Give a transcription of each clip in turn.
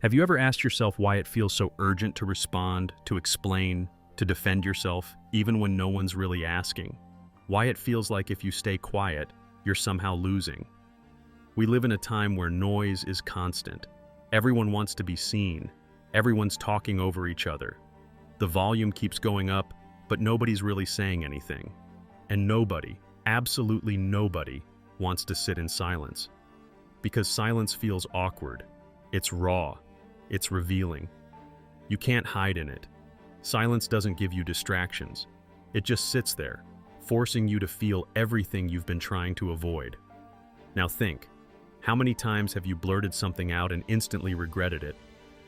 Have you ever asked yourself why it feels so urgent to respond, to explain, to defend yourself, even when no one's really asking? Why it feels like if you stay quiet, you're somehow losing? We live in a time where noise is constant. Everyone wants to be seen. Everyone's talking over each other. The volume keeps going up, but nobody's really saying anything. And nobody, absolutely nobody, wants to sit in silence. Because silence feels awkward. It's raw. It's revealing. You can't hide in it. Silence doesn't give you distractions. It just sits there, forcing you to feel everything you've been trying to avoid. Now think, how many times have you blurted something out and instantly regretted it?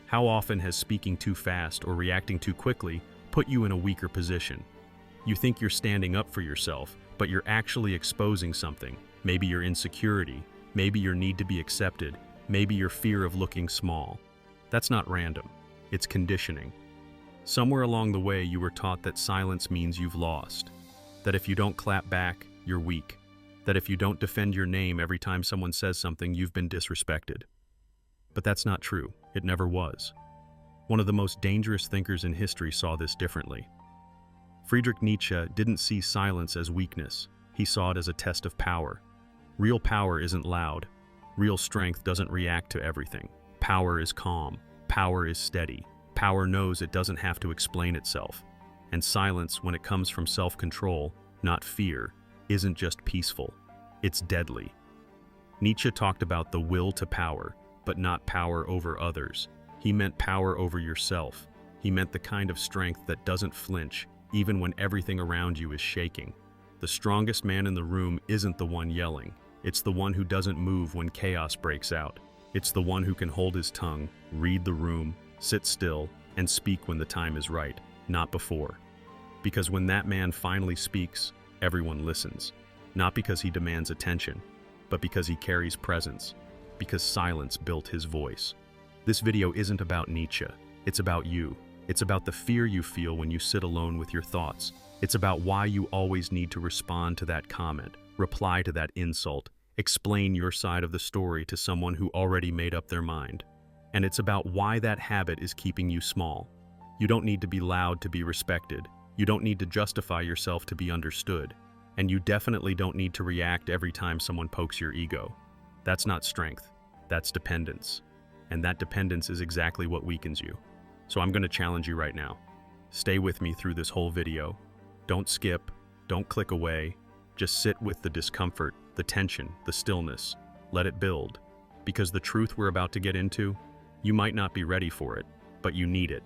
How often has speaking too fast or reacting too quickly put you in a weaker position? You think you're standing up for yourself, but you're actually exposing something. Maybe your insecurity, maybe your need to be accepted, maybe your fear of looking small. That's not random. It's conditioning. Somewhere along the way, you were taught that silence means you've lost. That if you don't clap back, you're weak. That if you don't defend your name every time someone says something, you've been disrespected. But that's not true. It never was. One of the most dangerous thinkers in history saw this differently. Friedrich Nietzsche didn't see silence as weakness. He saw it as a test of power. Real power isn't loud. Real strength doesn't react to everything. Power is calm. Power is steady. Power knows it doesn't have to explain itself. And silence, when it comes from self-control, not fear, isn't just peaceful. It's deadly. Nietzsche talked about the will to power, but not power over others. He meant power over yourself. He meant the kind of strength that doesn't flinch, even when everything around you is shaking. The strongest man in the room isn't the one yelling. It's the one who doesn't move when chaos breaks out. It's the one who can hold his tongue, read the room, sit still, and speak when the time is right, not before. Because when that man finally speaks, everyone listens. Not because he demands attention, but because he carries presence. Because silence built his voice. This video isn't about Nietzsche. It's about you. It's about the fear you feel when you sit alone with your thoughts. It's about why you always need to respond to that comment, reply to that insult, explain your side of the story to someone who already made up their mind. And it's about why that habit is keeping you small. You don't need to be loud to be respected. You don't need to justify yourself to be understood. And you definitely don't need to react every time someone pokes your ego. That's not strength. That's dependence. And that dependence is exactly what weakens you. So I'm going to challenge you right now. Stay with me through this whole video. Don't skip. Don't click away. Just sit with the discomfort, the tension, the stillness. Let it build. Because the truth we're about to get into, you might not be ready for it, but you need it.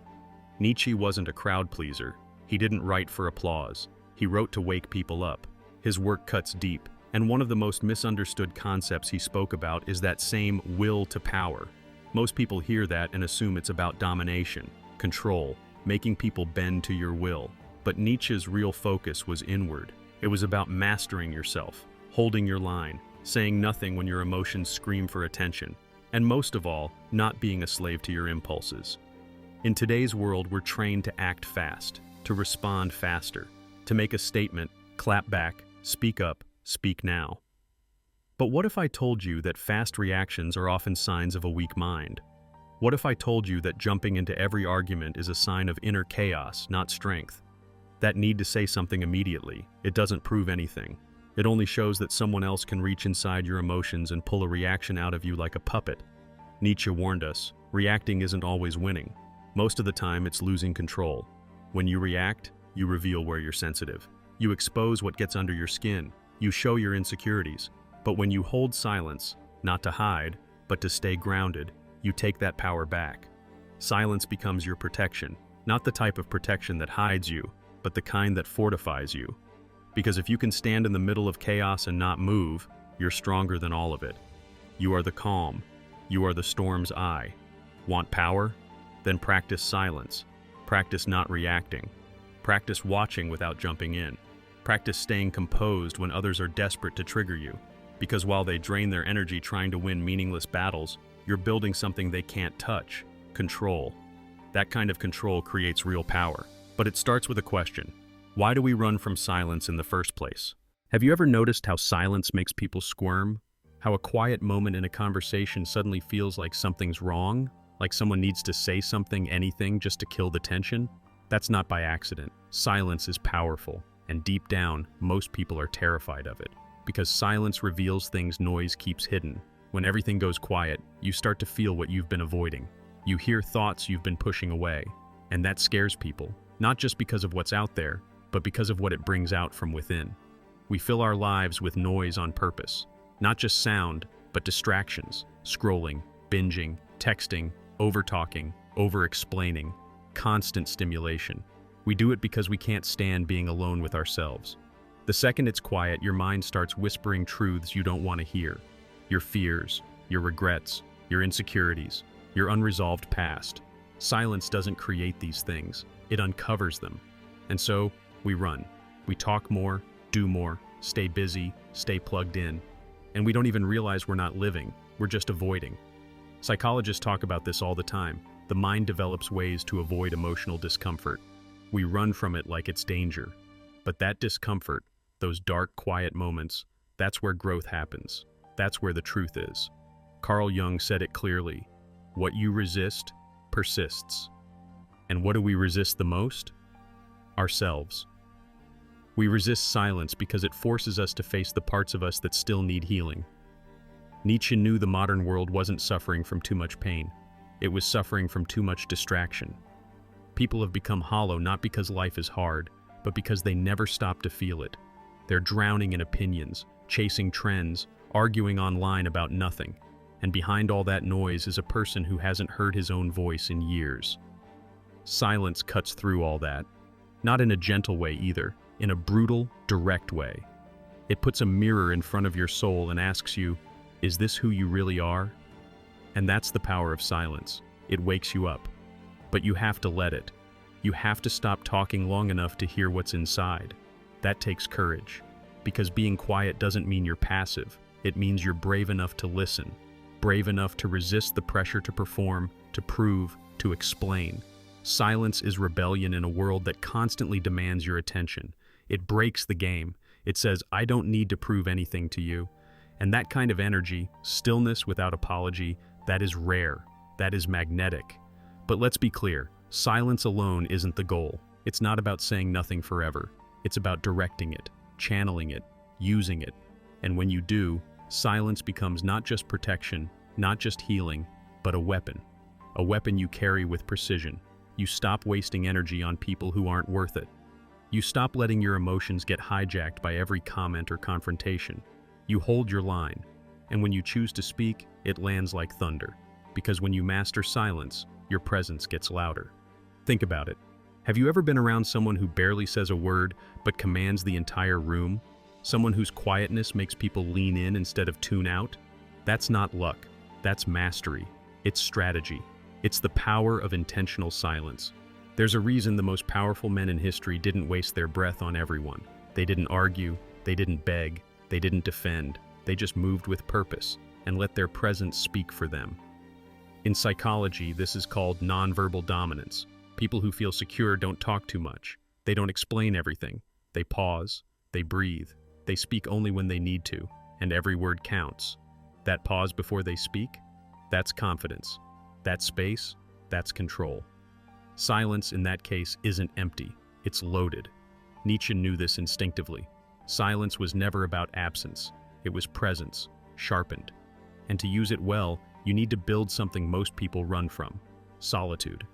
Nietzsche wasn't a crowd pleaser. He didn't write for applause. He wrote to wake people up. His work cuts deep, and one of the most misunderstood concepts he spoke about is that same will to power. Most people hear that and assume it's about domination, control, making people bend to your will. But Nietzsche's real focus was inward. It was about mastering yourself, holding your line, saying nothing when your emotions scream for attention, and most of all, not being a slave to your impulses. In today's world, we're trained to act fast, to respond faster, to make a statement, clap back, speak up, speak now. But what if I told you that fast reactions are often signs of a weak mind? What if I told you that jumping into every argument is a sign of inner chaos, not strength? That need to say something immediately, it doesn't prove anything. It only shows that someone else can reach inside your emotions and pull a reaction out of you like a puppet. Nietzsche warned us, reacting isn't always winning. Most of the time, it's losing control. When you react, you reveal where you're sensitive. You expose what gets under your skin. You show your insecurities. But when you hold silence, not to hide, but to stay grounded, you take that power back. Silence becomes your protection, not the type of protection that hides you, but the kind that fortifies you. Because if you can stand in the middle of chaos and not move, you're stronger than all of it. You are the calm. You are the storm's eye. Want power? Then practice silence. Practice not reacting. Practice watching without jumping in. Practice staying composed when others are desperate to trigger you. Because while they drain their energy trying to win meaningless battles, you're building something they can't touch: control. That kind of control creates real power. But it starts with a question. Why do we run from silence in the first place? Have you ever noticed how silence makes people squirm? How a quiet moment in a conversation suddenly feels like something's wrong? Like someone needs to say something, anything, just to kill the tension? That's not by accident. Silence is powerful, and deep down, most people are terrified of it. Because silence reveals things noise keeps hidden. When everything goes quiet, you start to feel what you've been avoiding. You hear thoughts you've been pushing away, and that scares people, not just because of what's out there, but because of what it brings out from within. We fill our lives with noise on purpose, not just sound, but distractions, scrolling, binging, texting, over-talking, over-explaining, constant stimulation. We do it because we can't stand being alone with ourselves. The second it's quiet, your mind starts whispering truths you don't want to hear. Your fears, your regrets, your insecurities, your unresolved past. Silence doesn't create these things, it uncovers them. And so, we run. We talk more, do more, stay busy, stay plugged in. And we don't even realize we're not living, we're just avoiding. Psychologists talk about this all the time. The mind develops ways to avoid emotional discomfort. We run from it like it's danger. But that discomfort, those dark, quiet moments, that's where growth happens. That's where the truth is. Carl Jung said it clearly. What you resist, persists. And what do we resist the most? Ourselves. We resist silence because it forces us to face the parts of us that still need healing. Nietzsche knew the modern world wasn't suffering from too much pain. It was suffering from too much distraction. People have become hollow not because life is hard, but because they never stop to feel it. They're drowning in opinions, chasing trends, arguing online about nothing. And behind all that noise is a person who hasn't heard his own voice in years. Silence cuts through all that. Not in a gentle way either, in a brutal, direct way. It puts a mirror in front of your soul and asks you, is this who you really are? And that's the power of silence. It wakes you up. But you have to let it. You have to stop talking long enough to hear what's inside. That takes courage. Because being quiet doesn't mean you're passive. It means you're brave enough to listen. Brave enough to resist the pressure to perform, to prove, to explain. Silence is rebellion in a world that constantly demands your attention. It breaks the game. It says, I don't need to prove anything to you. And that kind of energy, stillness without apology, that is rare. That is magnetic. But let's be clear, silence alone isn't the goal. It's not about saying nothing forever. It's about directing it, channeling it, using it. And when you do, silence becomes not just protection, not just healing, but a weapon. A weapon you carry with precision. You stop wasting energy on people who aren't worth it. You stop letting your emotions get hijacked by every comment or confrontation. You hold your line, and when you choose to speak, it lands like thunder. Because when you master silence, your presence gets louder. Think about it. Have you ever been around someone who barely says a word, but commands the entire room? Someone whose quietness makes people lean in instead of tune out? That's not luck. That's mastery. It's strategy. It's the power of intentional silence. There's a reason the most powerful men in history didn't waste their breath on everyone. They didn't argue, they didn't beg, they didn't defend. They just moved with purpose and let their presence speak for them. In psychology, this is called nonverbal dominance. People who feel secure don't talk too much. They don't explain everything. They pause, they breathe, they speak only when they need to, and every word counts. That pause before they speak, that's confidence. That space, that's control. Silence in that case isn't empty, it's loaded. Nietzsche knew this instinctively. Silence was never about absence, it was presence, sharpened. And to use it well, you need to build something most people run from: solitude.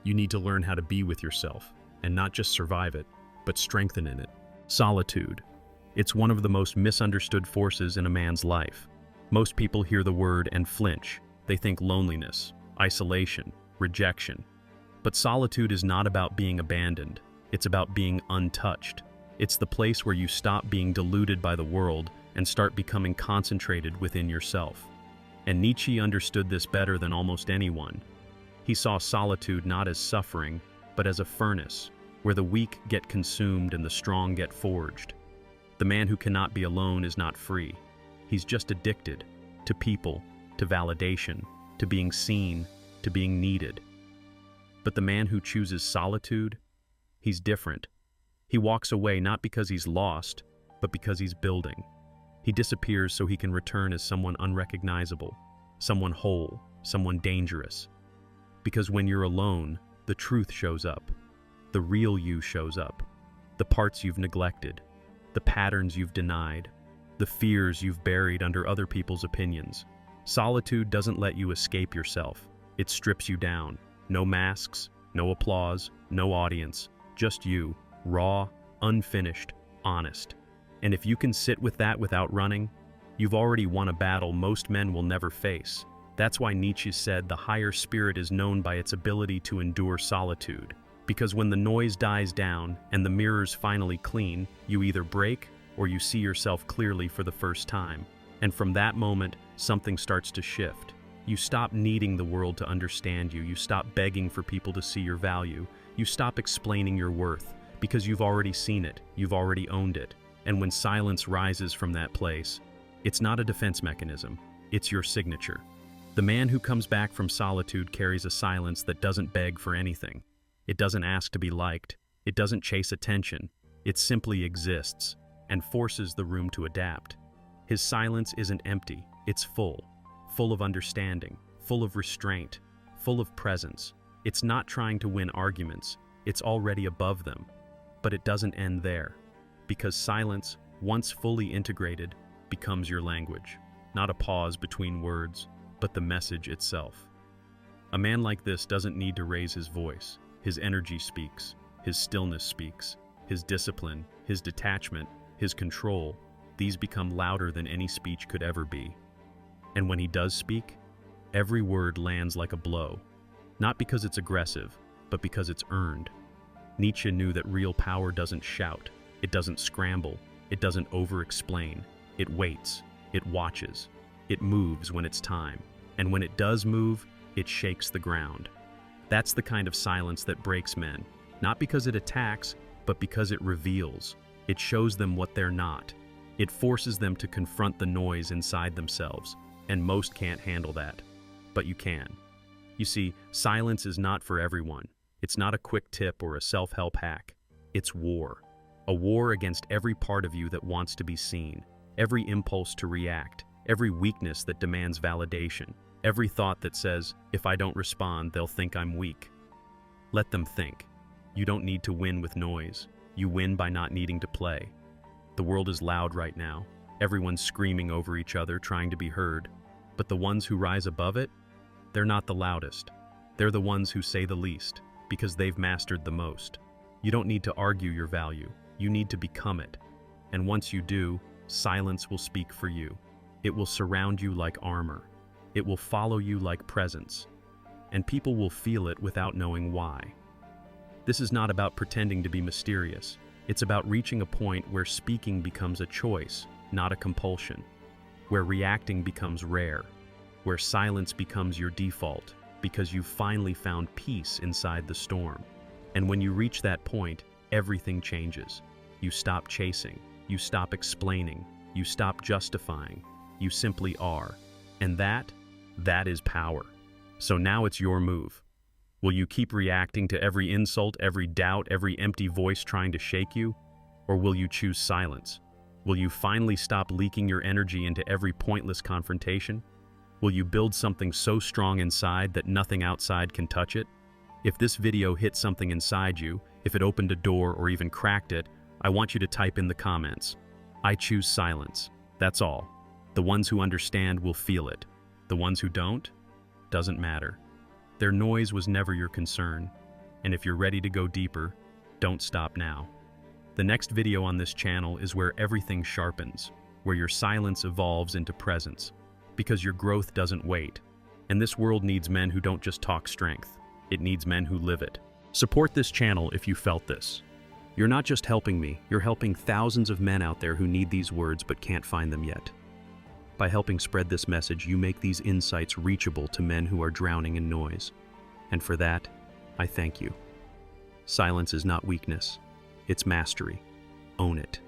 You need to learn how to be with yourself, and not just survive it, but strengthen in it. Solitude. It's one of the most misunderstood forces in a man's life. Most people hear the word and flinch. They think loneliness, isolation, rejection. But solitude is not about being abandoned. It's about being untouched. It's the place where you stop being deluded by the world and start becoming concentrated within yourself. And Nietzsche understood this better than almost anyone. He saw solitude not as suffering, but as a furnace, where the weak get consumed and the strong get forged. The man who cannot be alone is not free. He's just addicted to people, to validation, to being seen, to being needed. But the man who chooses solitude, he's different. He walks away not because he's lost, but because he's building. He disappears so he can return as someone unrecognizable, someone whole, someone dangerous. Because when you're alone, the truth shows up. The real you shows up. The parts you've neglected, the patterns you've denied, the fears you've buried under other people's opinions. Solitude doesn't let you escape yourself. It strips you down. No masks, no applause, no audience. Just you, raw, unfinished, honest. And if you can sit with that without running, you've already won a battle most men will never face. That's why Nietzsche said the higher spirit is known by its ability to endure solitude. Because when the noise dies down and the mirror's finally clean, you either break or you see yourself clearly for the first time. And from that moment, something starts to shift. You stop needing the world to understand you. You stop begging for people to see your value. You stop explaining your worth because you've already seen it. You've already owned it. And when silence rises from that place, it's not a defense mechanism. It's your signature. The man who comes back from solitude carries a silence that doesn't beg for anything. It doesn't ask to be liked. It doesn't chase attention. It simply exists and forces the room to adapt. His silence isn't empty. It's full of understanding, full of restraint, full of presence. It's not trying to win arguments. It's already above them. But it doesn't end there. Because silence, once fully integrated, becomes your language. Not a pause between words, but the message itself. A man like this doesn't need to raise his voice. His energy speaks. His stillness speaks. His discipline, his detachment, his control, these become louder than any speech could ever be. And when he does speak, every word lands like a blow. Not because it's aggressive, but because it's earned. Nietzsche knew that real power doesn't shout. It doesn't scramble. It doesn't over-explain. It waits. It watches. It moves when it's time. And when it does move, it shakes the ground. That's the kind of silence that breaks men. Not because it attacks, but because it reveals. It shows them what they're not. It forces them to confront the noise inside themselves. And most can't handle that. But you can. You see, silence is not for everyone. It's not a quick tip or a self-help hack. It's war. A war against every part of you that wants to be seen. Every impulse to react. Every weakness that demands validation. Every thought that says, if I don't respond, they'll think I'm weak. Let them think. You don't need to win with noise. You win by not needing to play. The world is loud right now. Everyone's screaming over each other, trying to be heard. But the ones who rise above it, they're not the loudest. They're the ones who say the least, because they've mastered the most. You don't need to argue your value. You need to become it. And once you do, silence will speak for you. It will surround you like armor. It will follow you like presence. And people will feel it without knowing why. This is not about pretending to be mysterious. It's about reaching a point where speaking becomes a choice, not a compulsion. Where reacting becomes rare. Where silence becomes your default, because you've finally found peace inside the storm. And when you reach that point, everything changes. You stop chasing. You stop explaining. You stop justifying. You simply are. And that is power. So now it's your move. Will you keep reacting to every insult, every doubt, every empty voice trying to shake you? Or will you choose silence? Will you finally stop leaking your energy into every pointless confrontation? Will you build something so strong inside that nothing outside can touch it? If this video hit something inside you, if it opened a door or even cracked it, I want you to type in the comments. I choose silence. That's all. The ones who understand will feel it. The ones who don't, doesn't matter. Their noise was never your concern. And if you're ready to go deeper, don't stop now. The next video on this channel is where everything sharpens, where your silence evolves into presence. Because your growth doesn't wait. And this world needs men who don't just talk strength. It needs men who live it. Support this channel if you felt this. You're not just helping me, you're helping thousands of men out there who need these words but can't find them yet. By helping spread this message, you make these insights reachable to men who are drowning in noise. And for that, I thank you. Silence is not weakness. It's mastery. Own it.